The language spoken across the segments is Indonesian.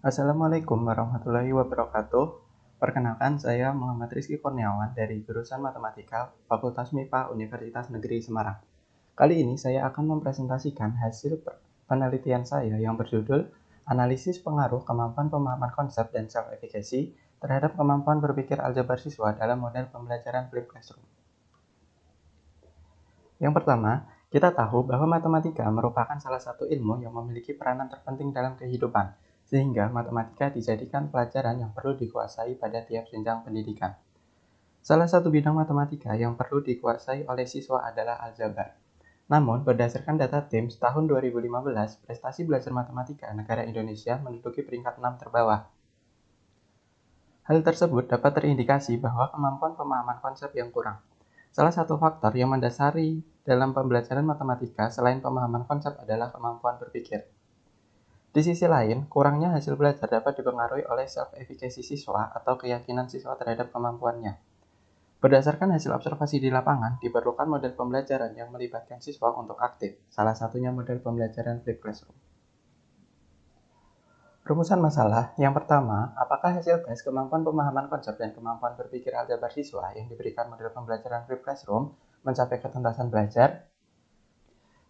Assalamualaikum warahmatullahi wabarakatuh. Perkenalkan, saya Muhammad Rizky Kurniawan dari jurusan Matematika, Fakultas MIPA Universitas Negeri Semarang. Kali ini saya akan mempresentasikan hasil penelitian saya yang berjudul Analisis Pengaruh Kemampuan Pemahaman Konsep dan Self-Efficacy terhadap Kemampuan Berpikir Aljabar Siswa dalam Model Pembelajaran Flipped Classroom. Yang pertama, kita tahu bahwa matematika merupakan salah satu ilmu yang memiliki peranan terpenting dalam kehidupan, sehingga matematika dijadikan pelajaran yang perlu dikuasai pada tiap jenjang pendidikan. Salah satu bidang matematika yang perlu dikuasai oleh siswa adalah aljabar. Namun, berdasarkan data TIMSS tahun 2015, prestasi belajar matematika negara Indonesia menduduki peringkat 6 terbawah. Hal tersebut dapat terindikasi bahwa kemampuan pemahaman konsep yang kurang. Salah satu faktor yang mendasari dalam pembelajaran matematika selain pemahaman konsep adalah kemampuan berpikir. Di sisi lain, kurangnya hasil belajar dapat dipengaruhi oleh self-efficacy siswa atau keyakinan siswa terhadap kemampuannya. Berdasarkan hasil observasi di lapangan, diperlukan model pembelajaran yang melibatkan siswa untuk aktif, salah satunya model pembelajaran flipped classroom. Rumusan masalah, yang pertama, apakah hasil tes kemampuan pemahaman konsep dan kemampuan berpikir aljabar siswa yang diberikan model pembelajaran flipped classroom mencapai ketuntasan belajar?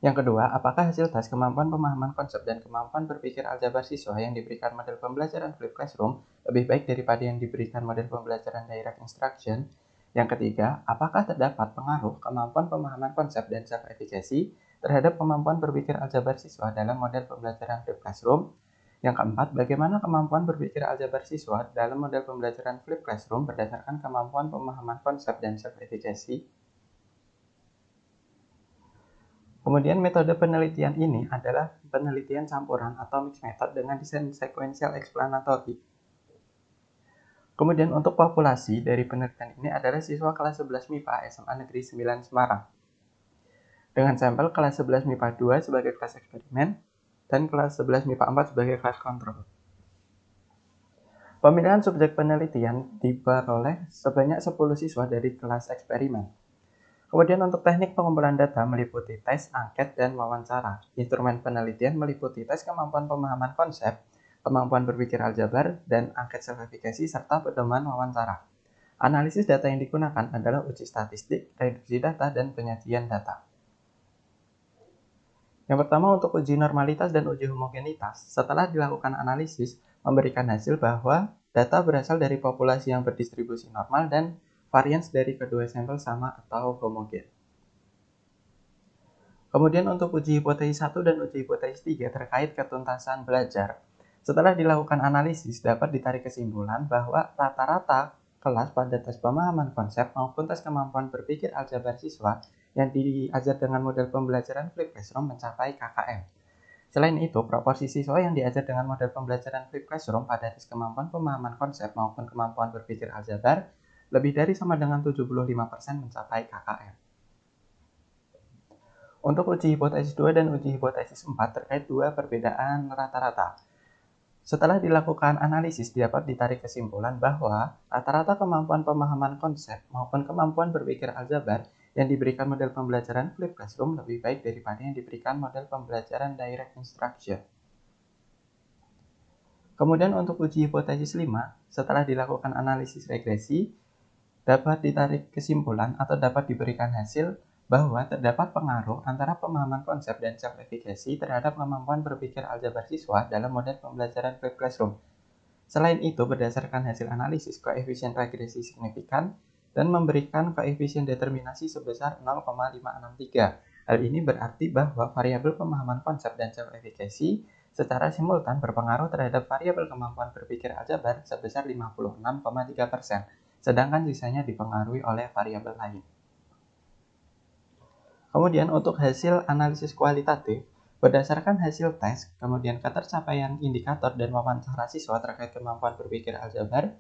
Yang kedua, apakah hasil tes kemampuan pemahaman konsep dan kemampuan berpikir aljabar siswa yang diberikan model pembelajaran flipped classroom lebih baik daripada yang diberikan model pembelajaran direct instruction? Yang ketiga, apakah terdapat pengaruh kemampuan pemahaman konsep dan self-efficacy terhadap kemampuan berpikir aljabar siswa dalam model pembelajaran flipped classroom? Yang keempat, bagaimana kemampuan berpikir aljabar siswa dalam model pembelajaran flipped classroom berdasarkan kemampuan pemahaman konsep dan self-efficacy? Kemudian metode penelitian ini adalah penelitian campuran atau mixed method dengan desain sequential explanatory. Kemudian untuk populasi dari penelitian ini adalah siswa kelas 11 MIPA SMA Negeri 9 Semarang. Dengan sampel kelas 11 MIPA 2 sebagai kelas eksperimen dan kelas 11 MIPA 4 sebagai kelas kontrol. Pemilihan subjek penelitian diperoleh sebanyak 10 siswa dari kelas eksperimen. Kemudian untuk teknik pengumpulan data meliputi tes, angket, dan wawancara. Instrumen penelitian meliputi tes kemampuan pemahaman konsep, kemampuan berpikir aljabar, dan angket self-efficacy serta pedoman wawancara. Analisis data yang digunakan adalah uji statistik, reduksi data, dan penyajian data. Yang pertama untuk uji normalitas dan uji homogenitas. Setelah dilakukan analisis, memberikan hasil bahwa data berasal dari populasi yang berdistribusi normal dan varians dari kedua sampel sama atau homogen. Kemudian untuk uji hipotesis 1 dan uji hipotesis 3 terkait ketuntasan belajar. Setelah dilakukan analisis, dapat ditarik kesimpulan bahwa rata-rata kelas pada tes pemahaman konsep maupun tes kemampuan berpikir aljabar siswa yang diajar dengan model pembelajaran flipped classroom mencapai KKM. Selain itu, proporsi siswa yang diajar dengan model pembelajaran flipped classroom pada tes kemampuan pemahaman konsep maupun kemampuan berpikir aljabar lebih dari sama dengan 75% mencapai KKM. Untuk uji hipotesis 2 dan uji hipotesis 4 terkait dua perbedaan rata-rata. Setelah dilakukan analisis, dapat ditarik kesimpulan bahwa rata-rata kemampuan pemahaman konsep maupun kemampuan berpikir aljabar yang diberikan model pembelajaran flipped classroom lebih baik daripada yang diberikan model pembelajaran direct instruction. Kemudian untuk uji hipotesis 5, setelah dilakukan analisis regresi, dapat ditarik kesimpulan atau dapat diberikan hasil bahwa terdapat pengaruh antara pemahaman konsep dan self-efficacy terhadap kemampuan berpikir aljabar siswa dalam model pembelajaran flipped classroom. Selain itu, berdasarkan hasil analisis koefisien regresi signifikan dan memberikan koefisien determinasi sebesar 0,563. Hal ini berarti bahwa variabel pemahaman konsep dan self-efficacy secara simultan berpengaruh terhadap variabel kemampuan berpikir aljabar sebesar 56,3%, sedangkan sisanya dipengaruhi oleh variabel lain. Kemudian untuk hasil analisis kualitatif, berdasarkan hasil tes, kemudian ketercapaian indikator dan wawancara siswa terkait kemampuan berpikir aljabar,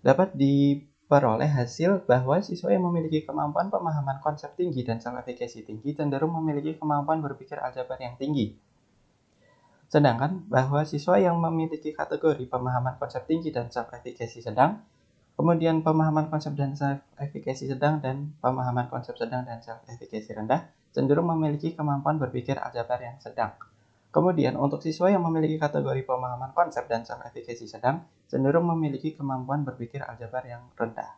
dapat diperoleh hasil bahwa siswa yang memiliki kemampuan pemahaman konsep tinggi dan self-efficacy tinggi cenderung memiliki kemampuan berpikir aljabar yang tinggi. Sedangkan bahwa siswa yang memiliki kategori pemahaman konsep tinggi dan self-efficacy sedang, kemudian pemahaman konsep dan self-efficacy sedang dan pemahaman konsep sedang dan self-efficacy rendah cenderung memiliki kemampuan berpikir aljabar yang sedang. Kemudian, untuk siswa yang memiliki kategori pemahaman konsep dan self-efficacy sedang, cenderung memiliki kemampuan berpikir aljabar yang rendah.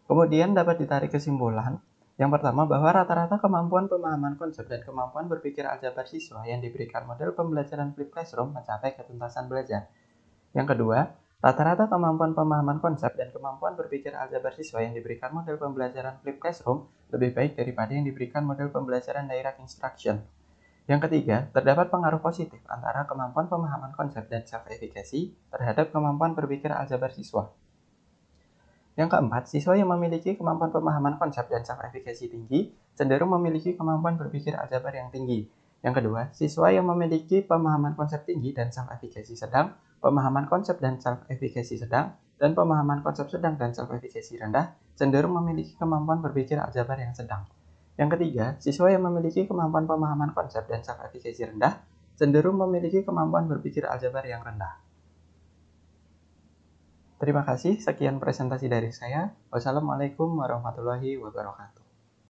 Kemudian dapat ditarik kesimpulan, yang pertama bahwa rata-rata kemampuan pemahaman konsep dan kemampuan berpikir aljabar siswa yang diberikan model pembelajaran Flipped Classroom mencapai ketuntasan belajar. Yang kedua, rata-rata kemampuan pemahaman konsep dan kemampuan berpikir aljabar siswa yang diberikan model pembelajaran Flipped Classroom lebih baik daripada yang diberikan model pembelajaran Direct Instruction. Yang ketiga, terdapat pengaruh positif antara kemampuan pemahaman konsep dan self-efficacy terhadap kemampuan berpikir aljabar siswa. Yang keempat, siswa yang memiliki kemampuan pemahaman konsep dan self-efficacy tinggi cenderung memiliki kemampuan berpikir aljabar yang tinggi. Yang kedua, siswa yang memiliki pemahaman konsep tinggi dan self-efficacy sedang, pemahaman konsep dan self-efficacy sedang, dan pemahaman konsep sedang dan self-efficacy rendah cenderung memiliki kemampuan berpikir aljabar yang sedang. Yang ketiga, siswa yang memiliki kemampuan pemahaman konsep dan self-efficacy rendah cenderung memiliki kemampuan berpikir aljabar yang rendah. Terima kasih, sekian presentasi dari saya. Wassalamualaikum warahmatullahi wabarakatuh.